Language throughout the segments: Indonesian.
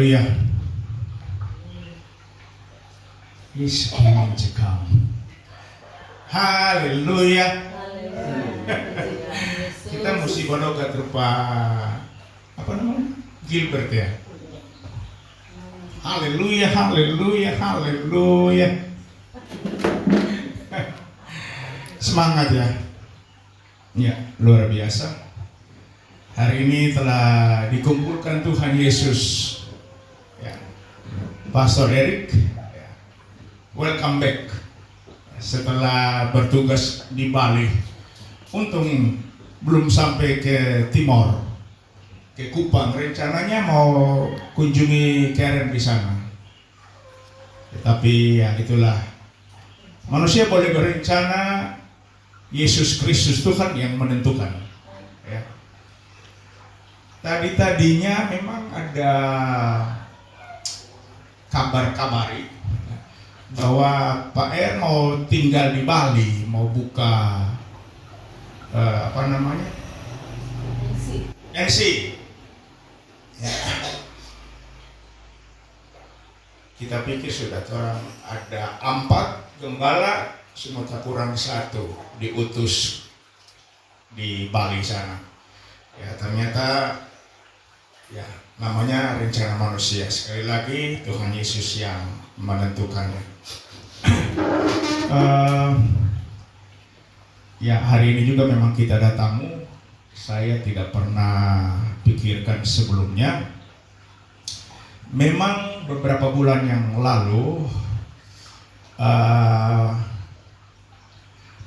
Haleluya. Is mencekam. Haleluya. Kita mesti bodoh rupa apa namanya? Gilbert ya. Haleluya, haleluya, haleluya. Semangat ya. Ya, luar biasa. Hari ini telah dikumpulkan Tuhan Yesus. Ya. Pastor Eric, ya. Welcome back. Setelah bertugas di Bali, untung belum sampai ke Timor, ke Kupang. Rencananya mau kunjungi Karen di sana. Tetapi ya itulah, manusia boleh berencana, Yesus Kristus Tuhan yang menentukan. Ya. Tadinya memang ada kabar-kabari bahwa Pak Er mau tinggal di Bali, mau buka apa namanya? NC. Ya. Kita pikir sudah orang ada 4 gembala, semua tak kurang 1 diutus di Bali sana. Ya ternyata ya namanya rencana manusia. Sekali lagi Tuhan Yesus yang menentukannya. Ya hari ini juga memang kita ada tamu. Saya tidak pernah pikirkan sebelumnya. Memang beberapa bulan yang lalu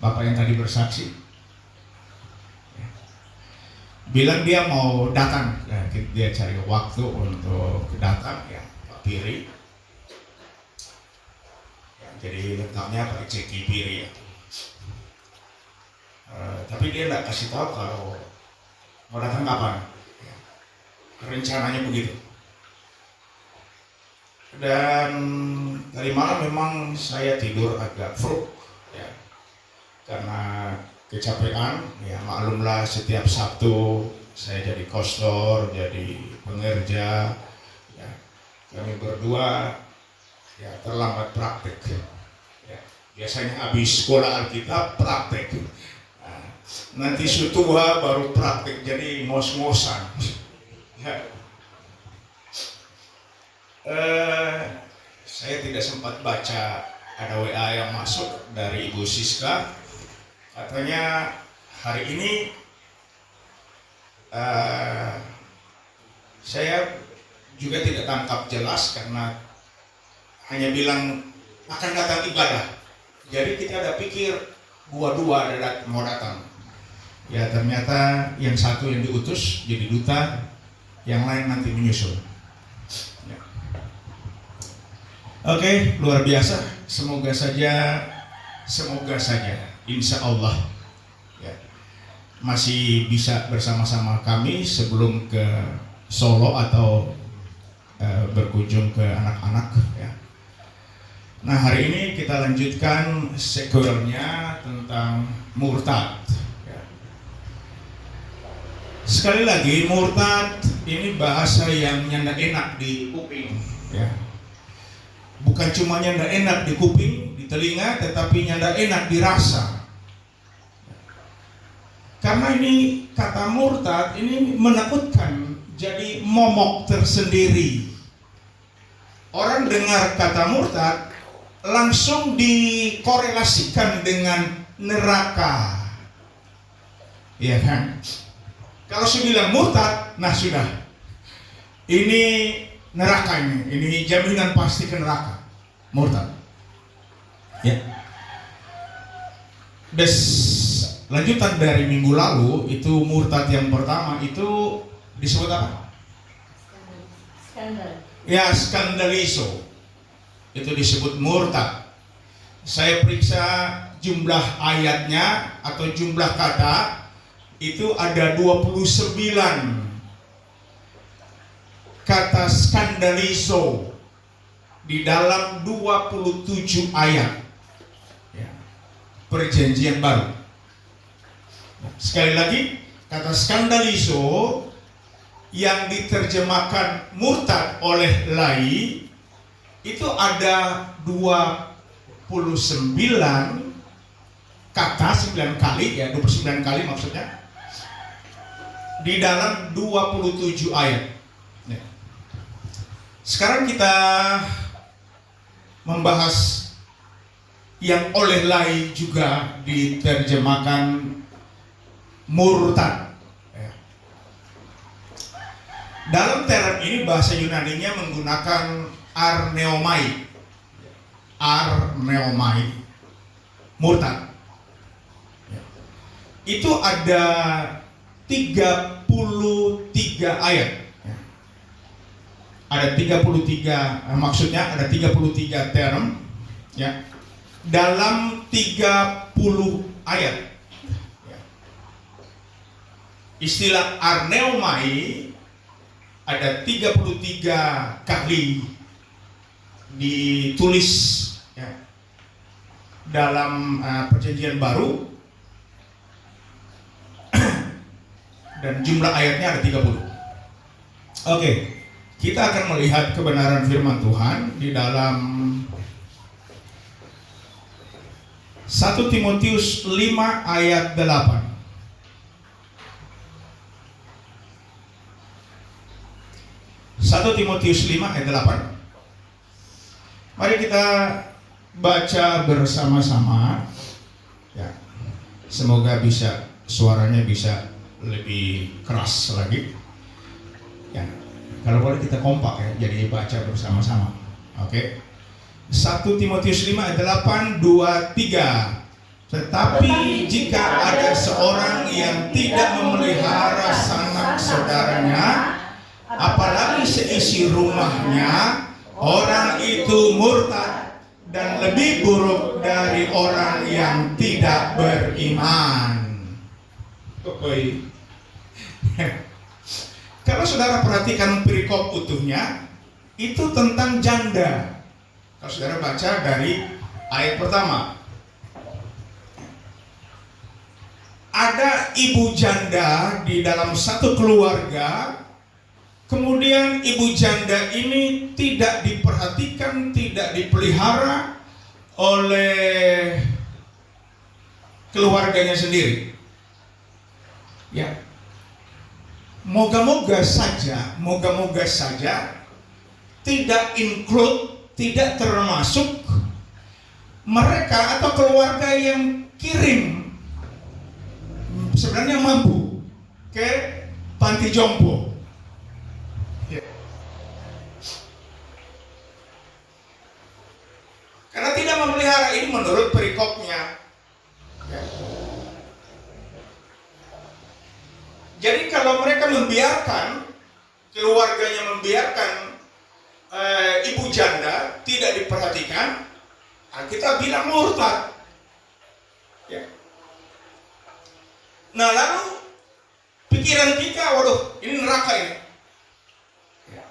Bapak yang tadi bersaksi bilang dia mau datang, ya, dia cari waktu untuk datang ya Pak Piri. Ya, jadi lengkapnya Pak Ceki Piri ya. Tapi dia nggak kasih tahu kalau mau datang kapan. Ya. Rencananya begitu. Dan tadi malam memang saya tidur agak fruk ya, karena kecapean. Ya maklumlah setiap Sabtu saya jadi kostor, jadi pengerja. Ya, kami berdua ya terlambat praktek. Ya, biasanya habis sekolah Alkitab praktek. Nah, nanti sutua baru praktek, jadi ngos-ngosan. Ya. Saya tidak sempat baca, ada WA yang masuk dari Ibu Siska, katanya hari ini saya juga tidak tangkap jelas karena hanya bilang akan datang ibadah. Jadi kita ada pikir dua-dua ada mau datang. Ya ternyata yang satu yang diutus jadi duta, yang lain nanti menyusul. Oke, luar biasa. Semoga saja, insya Allah ya, masih bisa bersama-sama kami sebelum ke Solo atau berkunjung ke anak-anak. Ya. Nah hari ini kita lanjutkan sekulernya tentang murtad. Ya. Sekali lagi murtad ini bahasa yang nyanda enak di kuping. Ya. Bukan cuma nyanda enak di kuping, di telinga, tetapi nyanda enak dirasa. Karena ini kata murtad ini menakutkan, jadi momok tersendiri. Orang dengar kata murtad langsung dikorelasikan dengan neraka. Iya kan? Kalau saya bilang murtad, nah sudah. Ini neraka ini jaminan pasti ke neraka, murtad. Ya. Lanjutan dari minggu lalu itu murtad yang pertama itu disebut apa? Skandal. Ya skandalizo. Itu disebut murtad. Saya periksa jumlah ayatnya atau jumlah kata itu ada 29 kata skandalizo di dalam 27 ayat ya, perjanjian baru. Sekali lagi, kata skandalizo yang diterjemahkan murtad oleh Lai itu ada 29 kata, 9 kali ya, 29 kali maksudnya di dalam 27 ayat. Sekarang kita membahas yang oleh Lai juga diterjemahkan murtad. Dalam term ini bahasa Yunaninya menggunakan arneomai. Arneomai, murtad. Itu ada 33 ayat. Ada 33, maksudnya ada 33 term ya, dalam 30 ayat. Istilah arneomai ada 33 kali ditulis ya, dalam Perjanjian Baru, dan jumlah ayatnya ada 30. Oke, kita akan melihat kebenaran firman Tuhan di dalam 1 Timotius 5 ayat 8. 1 Timotius 5 ayat 8. Mari kita baca bersama-sama ya. Semoga suaranya bisa lebih keras lagi ya. Kalau boleh kita kompak ya, jadi baca bersama-sama. Oke. 1 Timotius 5 ayat 8, 2, 3. Tetapi jika ada seorang yang tidak memelihara sanak saudaranya, apalagi seisi rumahnya, orang itu murtad dan lebih buruk dari orang yang tidak beriman. Kalau saudara perhatikan perikop utuhnya, itu tentang janda. Kalau saudara baca dari ayat pertama, ada ibu janda di dalam satu keluarga. Kemudian ibu janda ini tidak diperhatikan, tidak dipelihara oleh keluarganya sendiri. Ya, moga-moga saja tidak include, tidak termasuk mereka atau keluarga yang kirim sebenarnya mampu ke panti jompo. Karena tidak memelihara, ini menurut perikopnya ya. Jadi kalau mereka membiarkan, keluarganya membiarkan ibu janda tidak diperhatikan, kita bilang murtad ya. Nah lalu pikiran kita, waduh ini neraka ini ya.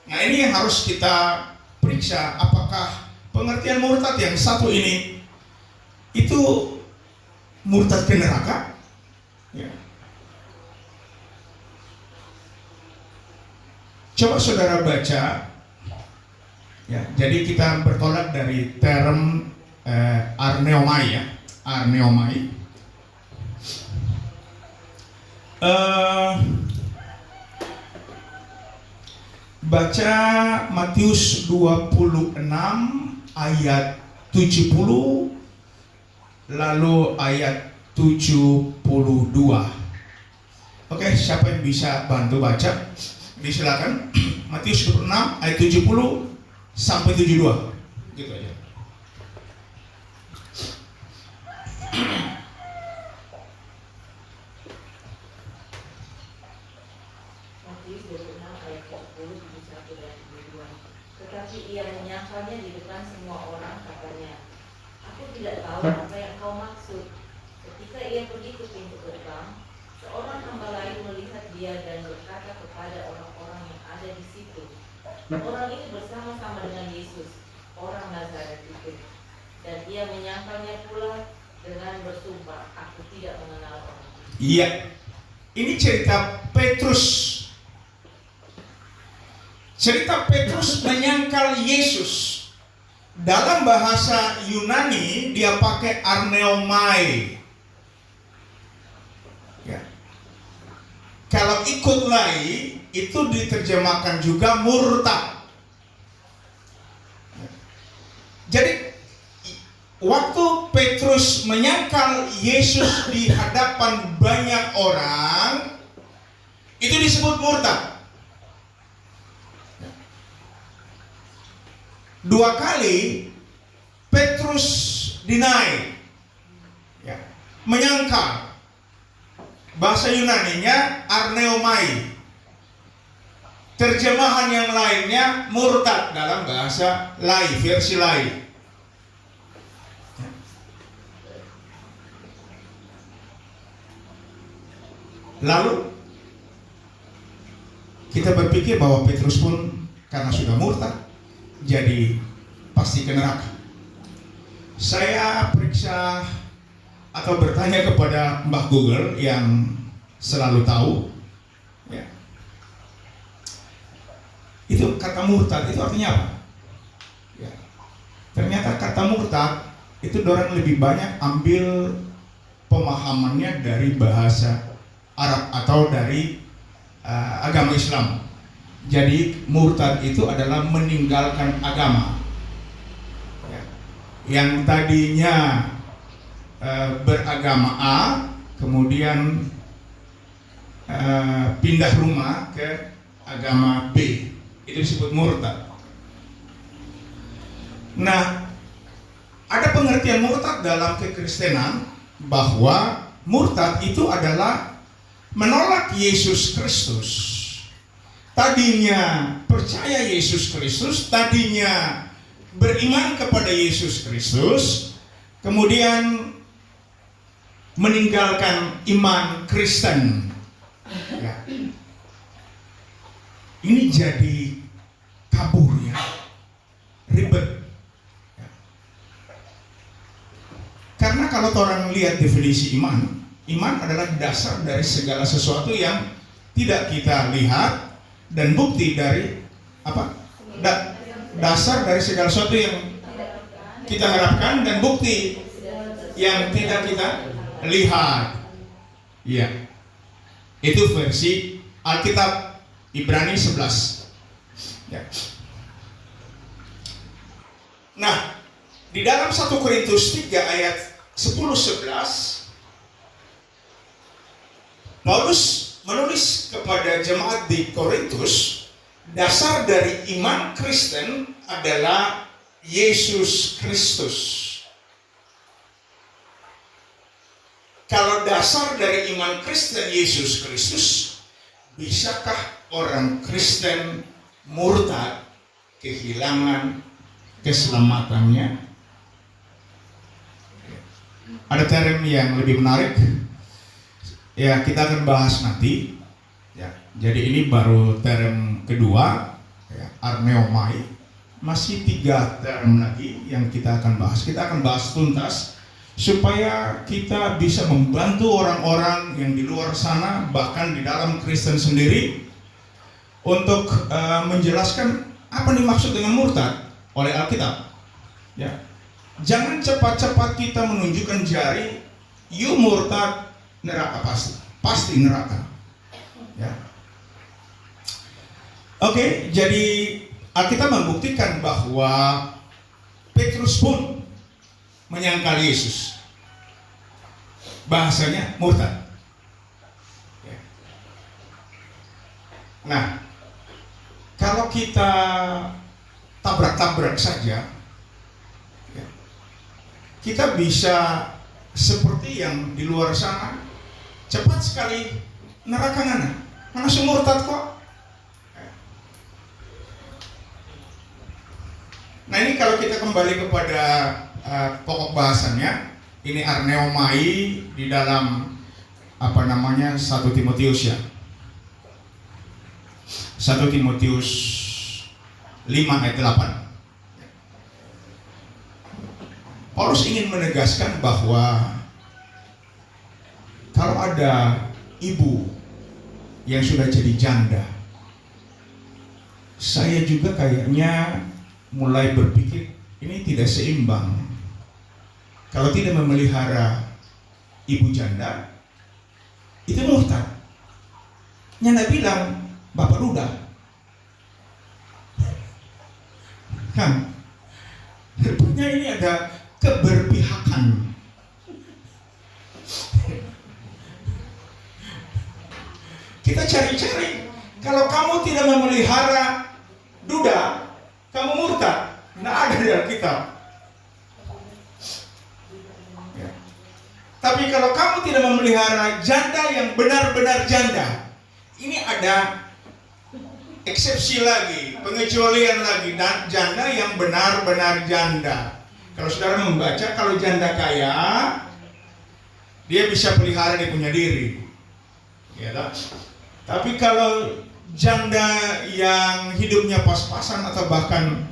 Nah ini yang harus kita periksa, apakah pengertian murtad yang satu ini itu murtad ke neraka ya. Coba saudara baca ya, jadi kita bertolak dari term arneomai ya, arneomai. Baca Matius 26 ayat 70 lalu ayat 72. Oke, siapa yang bisa bantu baca? Disilakan. Matius 26 ayat 70 sampai 72. Gitu aja. Tetapi ia menyangkalnya di depan semua orang, katanya, "Aku tidak tahu apa yang kau maksud." Ketika ia pergi ke pintu gerbang, seorang hamba lain melihat dia dan berkata kepada orang-orang yang ada di situ, "Orang ini bersama-sama dengan Yesus, orang Nazaret itu." Dan ia menyangkalnya pula dengan bersumpah, "Aku tidak mengenal orang itu." Iya, ini cerita Petrus. Cerita Petrus menyangkal Yesus. Dalam bahasa Yunani dia pakai arneomai. Ya. Kalau ikut lai itu diterjemahkan juga murtad. Jadi waktu Petrus menyangkal Yesus di hadapan banyak orang, itu disebut murtad. 2 kali Petrus deny, ya, menyangkal. Bahasa Yunaninya arneomai. Terjemahan yang lainnya murtad dalam bahasa lai, versi lai. Lalu kita berpikir bahwa Petrus pun karena sudah murtad, jadi pasti ke neraka. Saya periksa atau bertanya kepada Mbah Google yang selalu tahu, ya. Itu kata murtad itu artinya apa? Ya. Ternyata kata murtad itu orang lebih banyak ambil pemahamannya dari bahasa Arab atau dari agama Islam. Jadi murtad itu adalah meninggalkan agama. Ya. Yang tadinya beragama A, kemudian pindah rumah ke agama B. Itu disebut murtad. Nah, ada pengertian murtad dalam kekristenan bahwa murtad itu adalah menolak Yesus Kristus. Tadinya percaya Yesus Kristus, tadinya beriman kepada Yesus Kristus, kemudian meninggalkan iman Kristen. Ya. Ini jadi kabur, ya, ribet. Ya. Karena kalau orang lihat definisi iman, iman adalah dasar dari segala sesuatu yang tidak kita lihat dan bukti dari apa? Dasar dari segala sesuatu yang kita harapkan dan bukti yang tidak kita lihat. Iya. Itu versi Alkitab Ibrani 11. Ya. Nah, di dalam 1 Korintus 3 ayat 10-11 Paulus menulis kepada jemaat di Korintus, dasar dari iman Kristen adalah Yesus Kristus. Kalau dasar dari iman Kristen Yesus Kristus, bisakah orang Kristen murtad kehilangan keselamatannya? Ada term yang lebih menarik, ya, kita akan bahas nanti. Ya, jadi ini baru term kedua, ya, arneomai. Masih 3 term lagi yang kita akan bahas. Kita akan bahas tuntas supaya kita bisa membantu orang-orang yang di luar sana, bahkan di dalam Kristen sendiri, untuk menjelaskan apa nih maksud dengan murtad oleh Alkitab. Ya. Jangan cepat-cepat kita menunjukkan jari, you murtad, neraka pasti neraka. Ya. Oke, jadi Alkitab membuktikan bahwa Petrus pun menyangkal Yesus. Bahasanya murtad. Ya. Nah, kalau kita tabrak-tabrak saja, ya, kita bisa seperti yang di luar sana, cepat sekali neraka mana murtad kok. Nah, ini kalau kita kembali kepada pokok bahasannya, ini arneomai di dalam 1 Timotius, ya. 1 Timotius 5 ayat 8. Paulus ingin menegaskan bahwa kalau ada ibu yang sudah jadi janda. Saya juga kayaknya mulai berpikir ini tidak seimbang. Kalau tidak memelihara ibu janda, itu murtad. Nyanda bilang bapak duda. Kan? Rupanya ini ada keberpihakan. Kita cari-cari. Kalau kamu tidak memelihara duda, kamu murtad. Tidak ada di Alkitab. Ya. Tapi kalau kamu tidak memelihara janda yang benar-benar janda, ini ada eksepsi lagi, pengecualian lagi, dan janda yang benar-benar janda. Kalau saudara membaca, kalau janda kaya, dia bisa pelihara, dia punya diri. Ya, tak? Tapi kalau janda yang hidupnya pas-pasan atau bahkan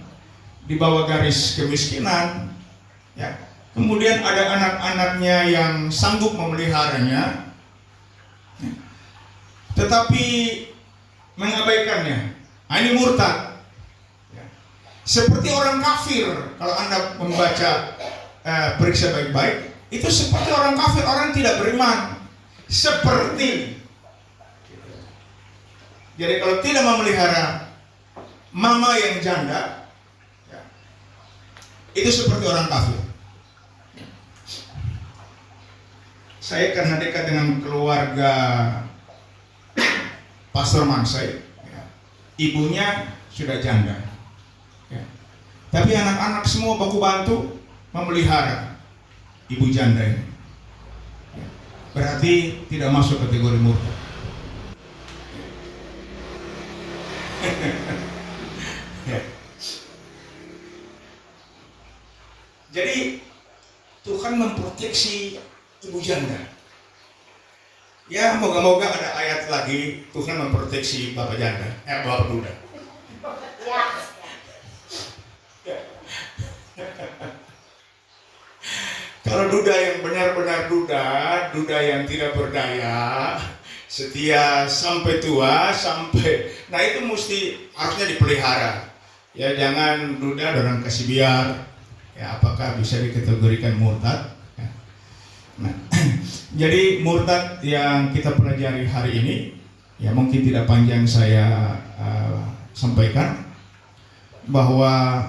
di bawah garis kemiskinan, ya, kemudian ada anak-anaknya yang sanggup memeliharanya, ya, tetapi mengabaikannya, ini murtad. Ya. Seperti orang kafir, kalau Anda membaca periksa baik-baik, itu seperti orang kafir, orang tidak beriman. Seperti. Jadi kalau tidak memelihara mama yang janda, ya, itu seperti orang kafir. Saya karena dekat dengan keluarga Pastor Mansai, ya, ibunya sudah janda, ya. Tapi anak-anak semua baku bantu memelihara ibu janda ini, ya. Berarti tidak masuk kategori murtad. Ya. Jadi Tuhan memproteksi ibu janda. Ya, moga-moga ada ayat lagi Tuhan memproteksi bapak janda, bapak duda. Kalau duda yang benar-benar duda yang tidak berdaya, setia sampai tua, nah itu harusnya dipelihara. Ya, jangan duda orang kasih biar. Ya, apakah bisa dikategorikan murtad? Ya. Nah, jadi murtad yang kita pelajari hari ini, ya mungkin tidak panjang saya sampaikan bahwa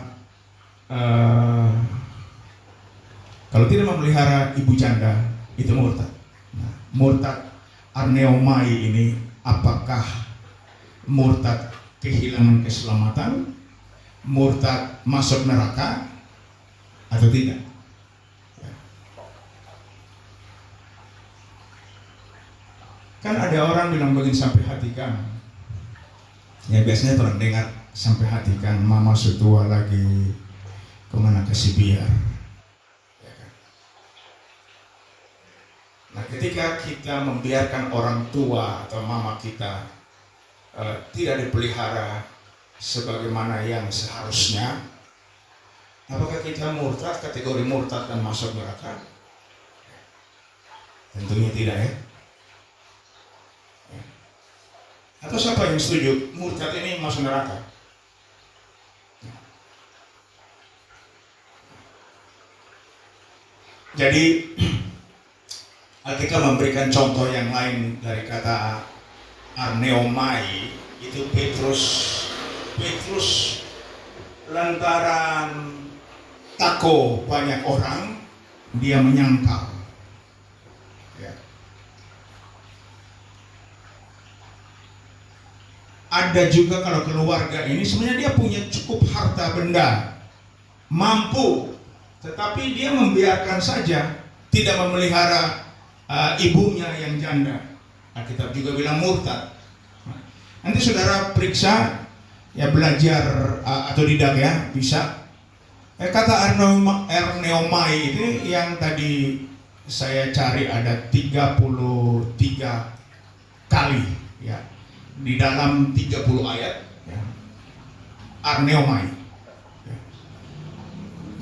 kalau tidak memelihara ibu janda itu murtad. Nah, murtad arneomai ini apakah murtad kehilangan keselamatan, murtad masuk neraka atau tidak? Ya. Kan ada orang bilang begini, sampai hatikan. Ya biasanya orang dengar sampai hatikan, mama setua lagi kemana kasih biar. Ya kan? Nah, ketika kita membiarkan orang tua atau mama kita tidak dipelihara sebagaimana yang seharusnya, apakah kita murtad, kategori murtad dan masuk neraka? Tentunya tidak, ya. Atau siapa yang setuju murtad ini masuk neraka? Jadi Alkitab memberikan contoh yang lain dari kata arneomai, itu Petrus lantaran tako banyak orang, dia menyangkal. Ya. Ada juga kalau keluarga ini sebenarnya dia punya cukup harta benda, mampu, tetapi dia membiarkan saja, tidak memelihara ibunya yang janda. Alkitab juga bilang murtad. Nanti saudara periksa, ya belajar atodidak ya, bisa. Kata arneomai itu yang tadi saya cari ada 33 kali ya, di dalam 30 ayat ya. Arneomai ya.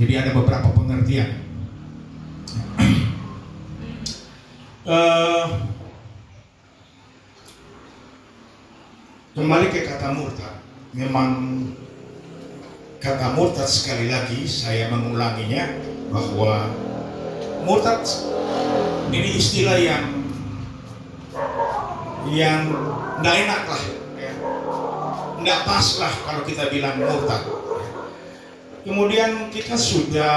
Jadi ada beberapa pengertian. Kembali ke kata murtad. Memang kata murtad, sekali lagi saya mengulanginya, bahwa murtad ini istilah yang tidak enak lah, ya. Tidak pas lah kalau kita bilang murtad. Kemudian kita sudah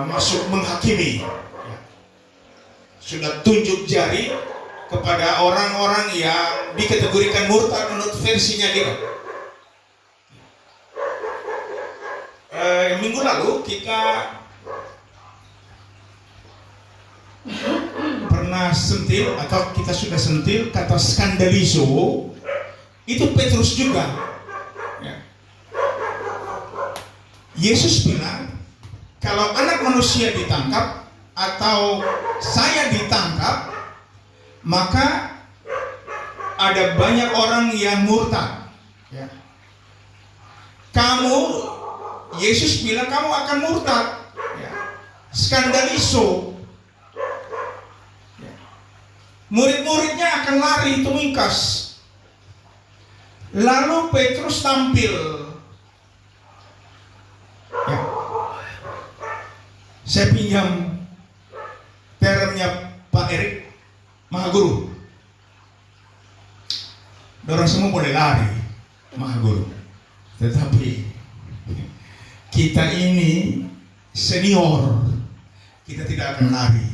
masuk menghakimi, ya. Sudah tunjuk jari kepada orang-orang yang dikategorikan murtad menurut versinya kita. Minggu lalu kita pernah sentil, atau kita sudah sentil kata skandalizo, itu Petrus juga, ya. Yesus bilang kalau anak manusia ditangkap atau saya ditangkap, maka ada banyak orang yang murtad, ya. Yesus bilang kamu akan murtad, ya. Skandalizo, ya. Murid-muridnya akan lari itu mingkas. Lalu Petrus tampil, ya. Saya pinjam termnya Pak Erik, Mahaguru. Dorang semua boleh lari, Mahaguru, tetapi kita ini senior, kita tidak akan lari,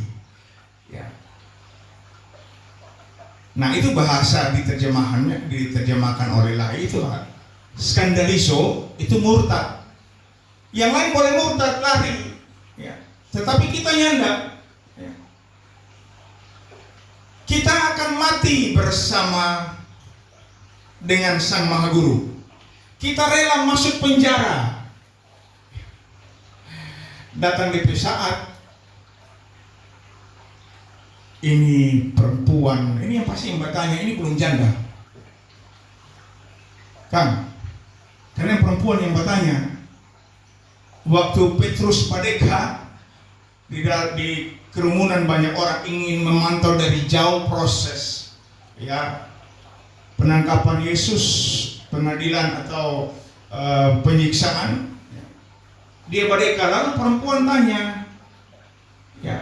ya. Nah, itu bahasa diterjemahkan oleh Lai itu skandalizo, itu murtad. Yang lain boleh murtad, lari, ya. Tetapi kita nyanda, ya. Kita akan mati bersama dengan Sang Mahaguru. Kita rela masuk penjara. Datang di saat ini perempuan, ini yang pasti yang bertanya, ini belum janda kan? Karena perempuan yang bertanya, waktu Petrus Padeka di kerumunan banyak orang ingin memantau dari jauh proses, ya, penangkapan Yesus, pengadilan atau penyiksaan. Dia Padeka, lalu perempuan tanya, ya,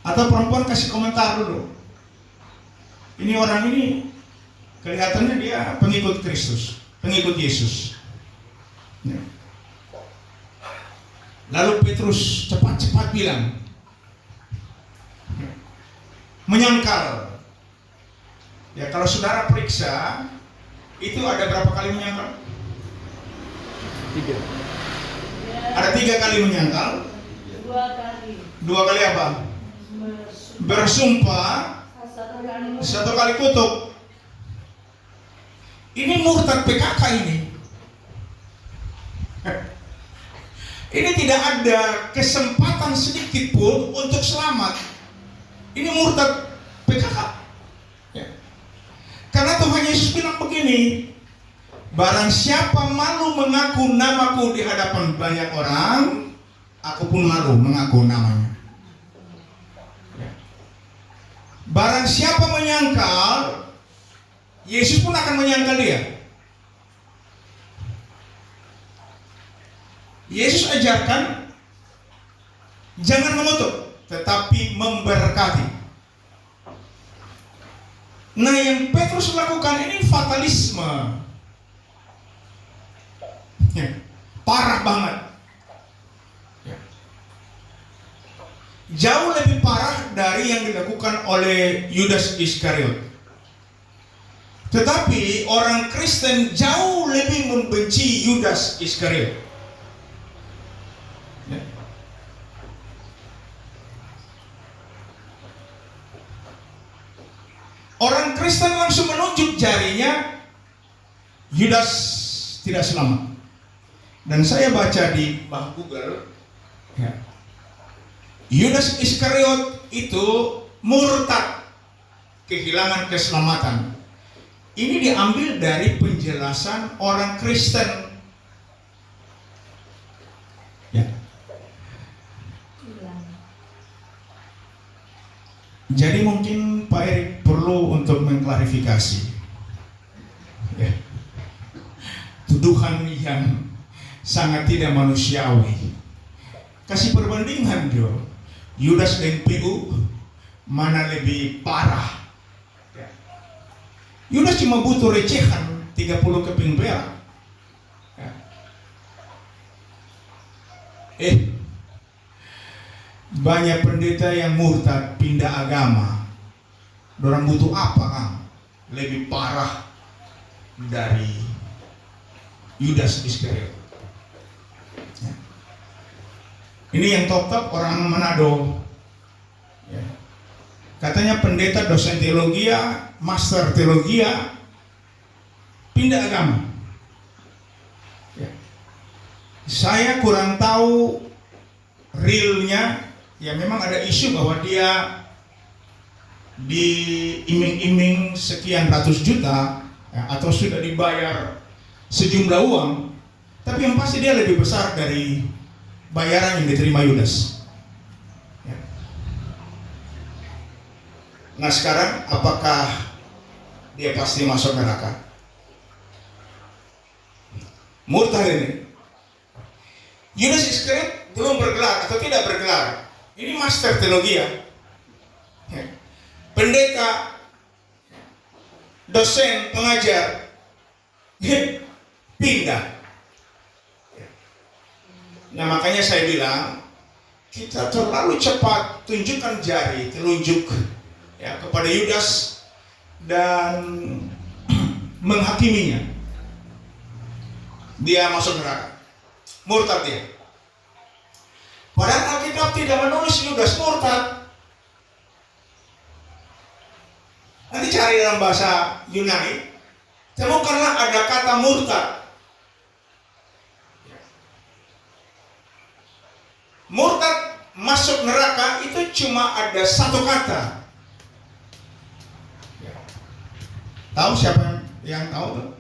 atau perempuan kasih komentar dulu. Ini orang ini kelihatannya dia pengikut Kristus, pengikut Yesus, ya. Lalu Petrus cepat-cepat bilang, menyangkal. Ya, kalau saudara periksa, itu ada berapa kali menyangkal? 3. Ada 3 kali menyangkal. 2 kali. 2 kali apa? Bersumpah. 1 kali kutuk. Ini murtad PKK ini. Ini tidak ada kesempatan sedikit pun untuk selamat. Ini murtad PKK, ya. Karena Tuhan Yesus bilang begini, barang siapa malu mengaku namaku di hadapan banyak orang, aku pun malu mengaku namanya, ya. Barang siapa menyangkal, Yesus pun akan menyangkal dia. Yesus ajarkan jangan mengutuk, tetapi memberkati. Nah, yang Petrus lakukan ini fatalisme, ya, parah banget, ya. Jauh lebih parah dari yang dilakukan oleh Yudas Iskariot. Tetapi orang Kristen jauh lebih membenci Yudas Iskariot. Orang Kristen langsung menunjuk jarinya, Yudas tidak selamat. Dan saya baca di Google, ya, Yudas Iskariot itu murtad, kehilangan keselamatan. Ini diambil dari penjelasan orang Kristen, ya. Jadi mungkin Pak Erik perlu untuk mengklarifikasi. tuduhan yang sangat tidak manusiawi. Kasih perbandingan Jo, Yudas dan PU mana lebih parah? Yudas cuma butuh recehan 30 keping perak. Banyak pendeta yang murtad pindah agama. Dorang butuh apa kan? Lebih parah dari Yudas Iskariot. Ya. Ini yang top orang Manado. Ya. Katanya pendeta dosen teologi, master teologi, pindah agama. Ya. Saya kurang tahu realnya. Ya memang ada isu bahwa dia diiming-iming sekian ratus juta ya, atau sudah dibayar sejumlah uang, tapi yang pasti dia lebih besar dari bayaran yang diterima Yudas. Ya. Nah sekarang apakah dia pasti masuk neraka? Murtad ini. Yudas Iskariot belum bergelar atau tidak bergelar. Ini master teologi ya. Pendeta, dosen, pengajar, pindah. Nah makanya saya bilang kita terlalu cepat tunjukkan jari telunjuk ya, kepada Yudas dan menghakiminya. Dia masuk neraka, murtad dia. Padahal Alkitab tidak menulis Yudas murtad. Nanti cari dalam bahasa Yunani, temukanlah ada kata murtad. Murtad masuk neraka itu cuma ada satu kata. Tahu siapa yang tahu tuh?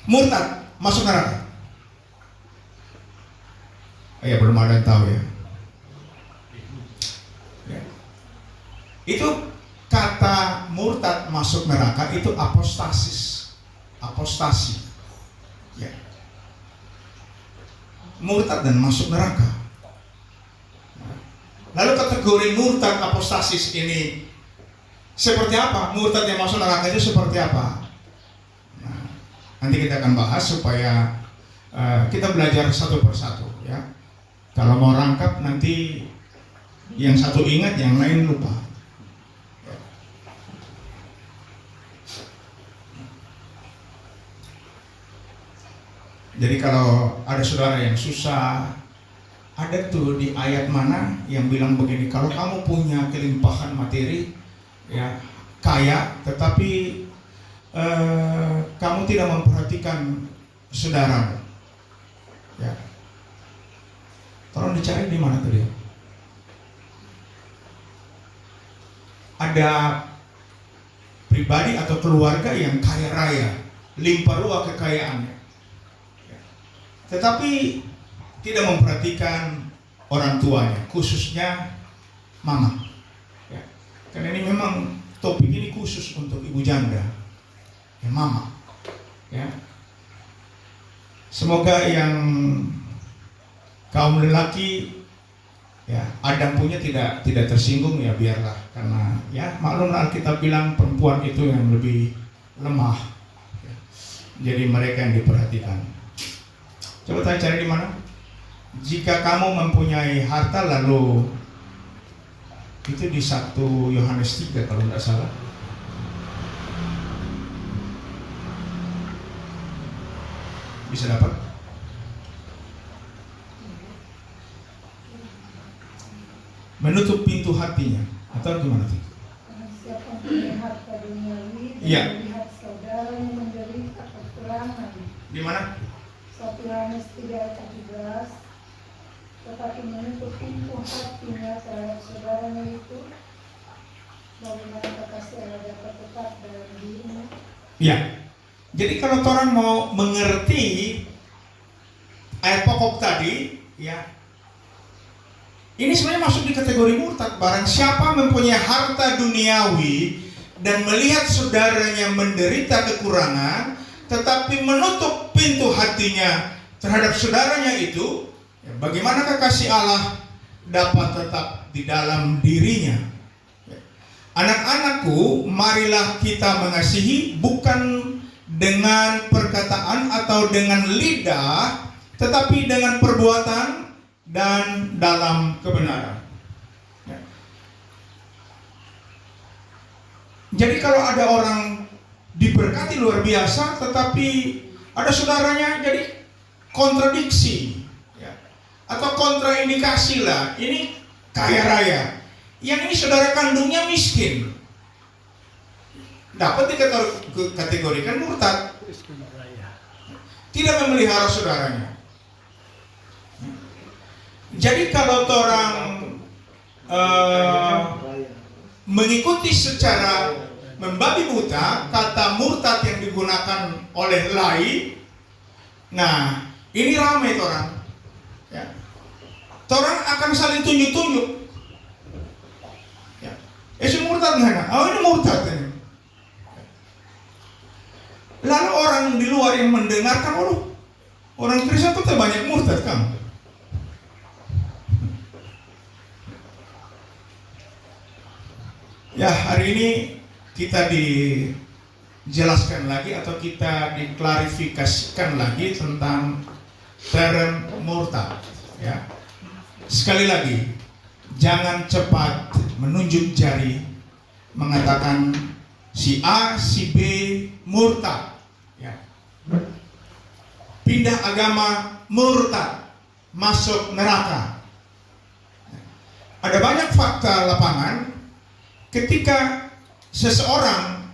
Murtad masuk neraka. Ya belum ada yang tahu ya. Itu kata murtad masuk neraka itu apostasi. Ya. Murtad dan masuk neraka. Lalu kategori murtad apostasis ini seperti apa? Murtad yang masuk neraka itu seperti apa? Nah, nanti kita akan bahas supaya kita belajar satu persatu ya. Kalau mau rangkap nanti yang satu ingat, yang lain lupa. Jadi kalau ada saudara yang susah, ada tuh di ayat mana yang bilang begini, kalau kamu punya kelimpahan materi, ya kaya, tetapi kamu tidak memperhatikan saudaramu, ya. Tolong dicari di mana tuh dia. Ada pribadi atau keluarga yang kaya raya, limpah ruah kekayaannya, tetapi tidak memperhatikan orang tuanya, khususnya mama. Ya. Karena ini memang topik ini khusus untuk ibu janda, ya mama. Ya. Semoga yang kaum lelaki, ya Adam punya tidak tersinggung ya biarlah, karena ya maklumlah Alkitab bilang perempuan itu yang lebih lemah. Ya. Jadi mereka yang diperhatikan. Coba tanya cari di mana? Jika kamu mempunyai harta, lalu itu di 1 Yohanes 3 kalau tidak salah. Bisa dapat? Menutup pintu hatinya atau gimana tuh? Siapa punya harta duniawi dan Iya. melihat saudara yang menderita kekurangan. Di mana? 1 Yohanes 3:17. Tetapi menutup pintu hatinya terhadap saudaranya itu, bagaimana kasih Allah dapat tetap dalam dirinya. Ya. Jadi kalau orang mau mengerti ayat pokok tadi, ya. Ini sebenarnya masuk di kategori murtad. Barang siapa mempunyai harta duniawi dan melihat saudaranya menderita kekurangan, tetapi menutup pintu hatinya terhadap saudaranya itu, ya, bagaimanakah kasih Allah dapat tetap di dalam dirinya? Anak-anakku, marilah kita mengasihi bukan dengan perkataan atau dengan lidah, tetapi dengan perbuatan dan dalam kebenaran. Ya. Jadi kalau ada orang diberkati luar biasa, tetapi ada saudaranya jadi kontradiksi, ya, atau kontraindikasi lah. Ini kaya raya, yang ini saudara kandungnya miskin, dapat dikategorikan murtad, tidak memelihara saudaranya. Jadi kalau orang mengikuti secara membabi buta kata murtad yang digunakan oleh Lai, nah ini ramai orang, ya. Orang akan saling tunjuk-tunjuk, ya. Si murtad mana? Oh, ini murtad ini. Lalu orang di luar yang mendengarkan, waduh, orang Kristen itu banyak murtad kan? Ya, hari ini kita dijelaskan lagi atau kita diklarifikasikan lagi tentang term murtad, ya. Sekali lagi, jangan cepat menunjuk jari mengatakan si A, si B murtad, ya. Pindah agama murtad, masuk neraka. Ada banyak fakta lapangan ketika seseorang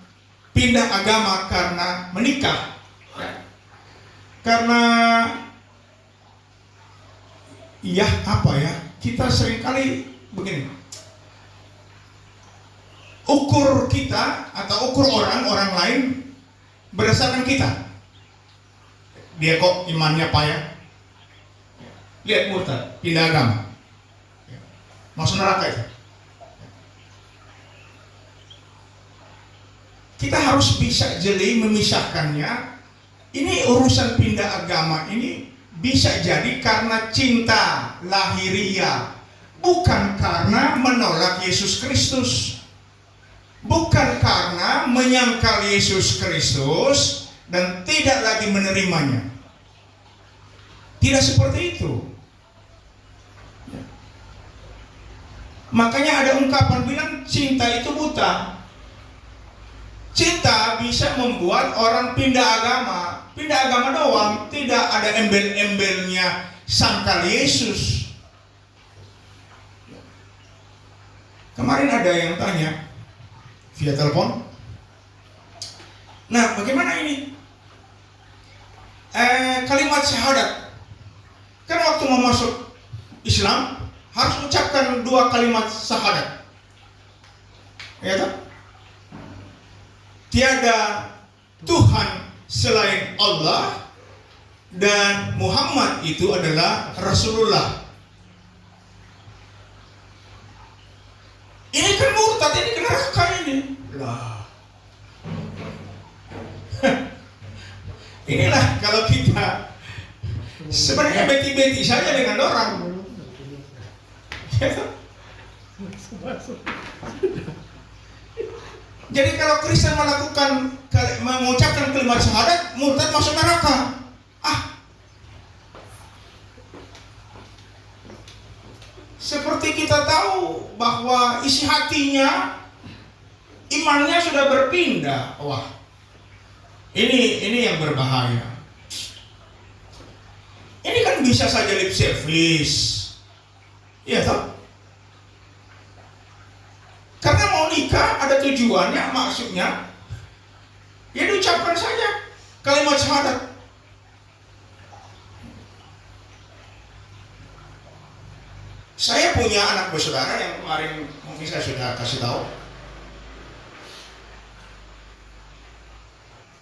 pindah agama karena menikah, ya. Karena ya apa ya, kita seringkali begini, ukur kita atau ukur orang lain berdasarkan kita. Dia kok imannya payah, lihat murtad, pindah agama, masuk neraka itu. Kita harus bisa jeli memisahkannya. Ini urusan pindah agama ini bisa jadi karena cinta lahiriah, bukan karena menolak Yesus Kristus, bukan karena menyangkal Yesus Kristus dan tidak lagi menerimanya. Tidak seperti itu. Makanya ada ungkapan bilang cinta itu buta. Cinta bisa membuat orang pindah agama doang, tidak ada embel-embelnya sangkal Yesus. Kemarin ada yang tanya via telepon, nah bagaimana ini kalimat syahadat, kan waktu mau masuk Islam harus ucapkan 2 kalimat syahadat, ya kan? Tiada Tuhan selain Allah dan Muhammad itu adalah Rasulullah. Ini kan murtad, ini ke neraka ini. Lah. Inilah kalau kita sebenarnya beti-beti saja dengan orang. Jadi kalau Kristen mengucapkan kalimat syahadat, murtad masuk neraka. Seperti kita tahu bahwa isi hatinya, imannya sudah berpindah. Wah, ini yang berbahaya. Ini kan bisa saja lip service, iya toh? Karena mau nikah ada tujuannya, maksudnya ya diucapkan saja kalimat syahadat. Saya punya anak bersaudara yang kemarin mungkin saya sudah kasih tahu.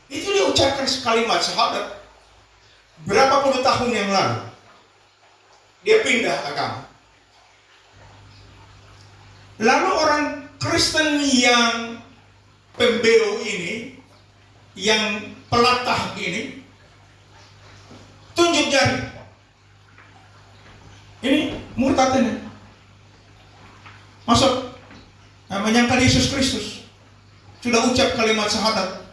Itu diucapkan kalimat syahadat berapa puluh tahun yang lalu. Dia pindah agama. Lalu orang Kristen yang pembelot ini, yang pelatah ini, tunjuk jari. Ini murtad ini. Masuk menyangkal Yesus Kristus. Sudah ucap kalimat syahadat.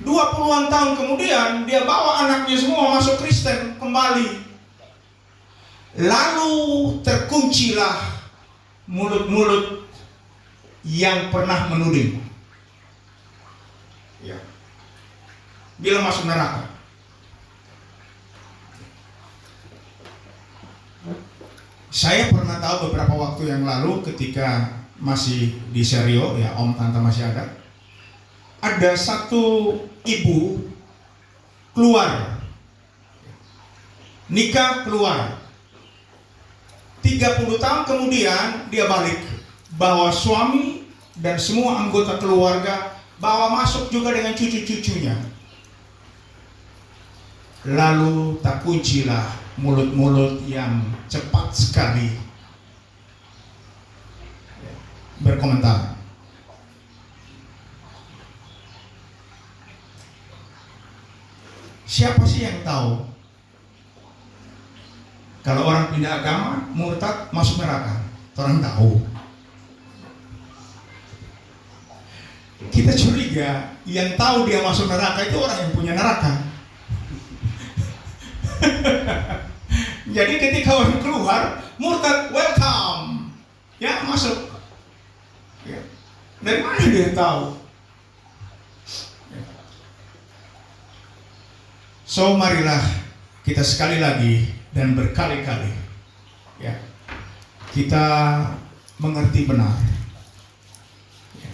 20-an tahun kemudian dia bawa anaknya semua masuk Kristen kembali. Lalu terkuncilah mulut-mulut yang pernah menuding. Ya. Bila masuk neraka. Saya pernah tahu beberapa waktu yang lalu ketika masih di Serio, ya om tante masih ada satu ibu keluar, nikah keluar, 30 tahun kemudian dia balik, bawa suami dan semua anggota keluarga, bawa masuk juga dengan cucu-cucunya. Lalu tak kuncilah mulut-mulut yang cepat sekali berkomentar. Siapa sih yang tahu kalau orang pindah agama, murtad, masuk neraka? Orang tahu. Kita curiga yang tahu dia masuk neraka itu orang yang punya neraka. Jadi ketika orang keluar, murtad, welcome, ya masuk. Ya. Dari mana dia tahu? Ya. So marilah kita sekali lagi dan berkali-kali, ya, kita mengerti benar. Ya.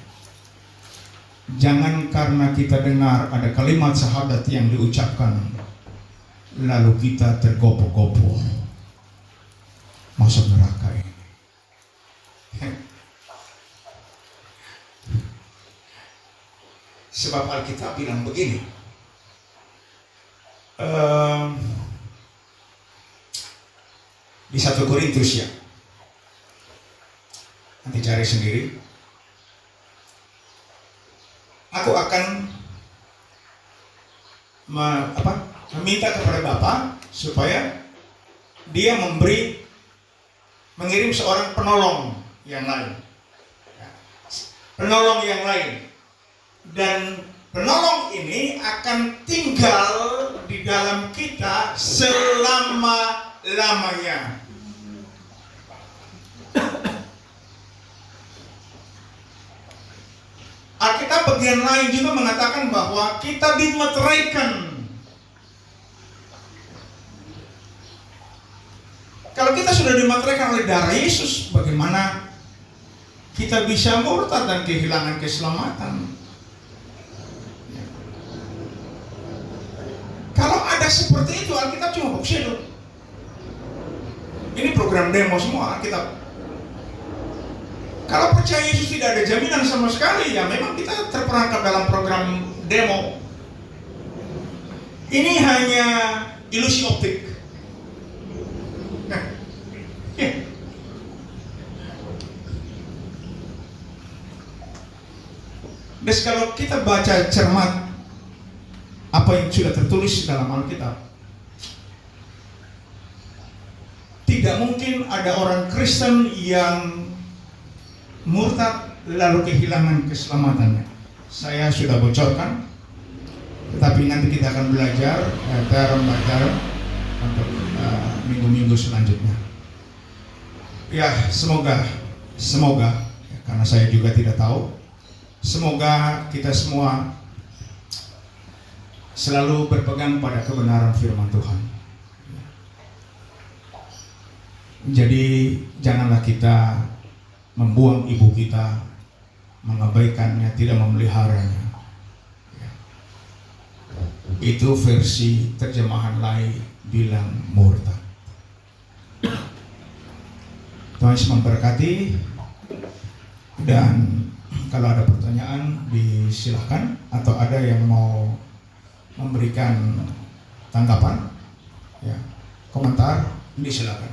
Jangan karena kita dengar ada kalimat syahadat yang diucapkan, lalu kita tergopoh-gopoh masuk neraka ini. Sebab Alkitab bilang begini, di 1 Korintus, ya, nanti cari sendiri. Aku akan meminta kepada Bapa supaya dia mengirim seorang penolong yang lain, penolong yang lain, dan penolong ini akan tinggal di dalam kita selama-lamanya. Alkitab bagian lain juga mengatakan bahwa kita dimeteraikan. Kalau kita sudah dimateraikan oleh darah Yesus, bagaimana kita bisa murtad dan kehilangan keselamatan? Kalau ada seperti itu, Alkitab cuma bokselo. Ini program demo semua Alkitab. Kalau percaya Yesus tidak ada jaminan sama sekali, ya memang kita terperangkap dalam program demo. Ini hanya ilusi optik. Dan kalau kita baca cermat apa yang sudah tertulis dalam Alkitab, tidak mungkin ada orang Kristen yang murtad lalu kehilangan keselamatannya. Saya sudah bocorkan, tetapi nanti kita akan belajar term by term untuk minggu-minggu selanjutnya. Ya, semoga karena saya juga tidak tahu, semoga kita semua selalu berpegang pada kebenaran firman Tuhan. Jadi janganlah kita membuang ibu kita, mengabaikannya, tidak memeliharanya. Itu versi terjemahan lain bilang murtad. Tuhan Yesus memberkati, dan kalau ada pertanyaan disilahkan, atau ada yang mau memberikan tanggapan, ya, komentar, disilahkan.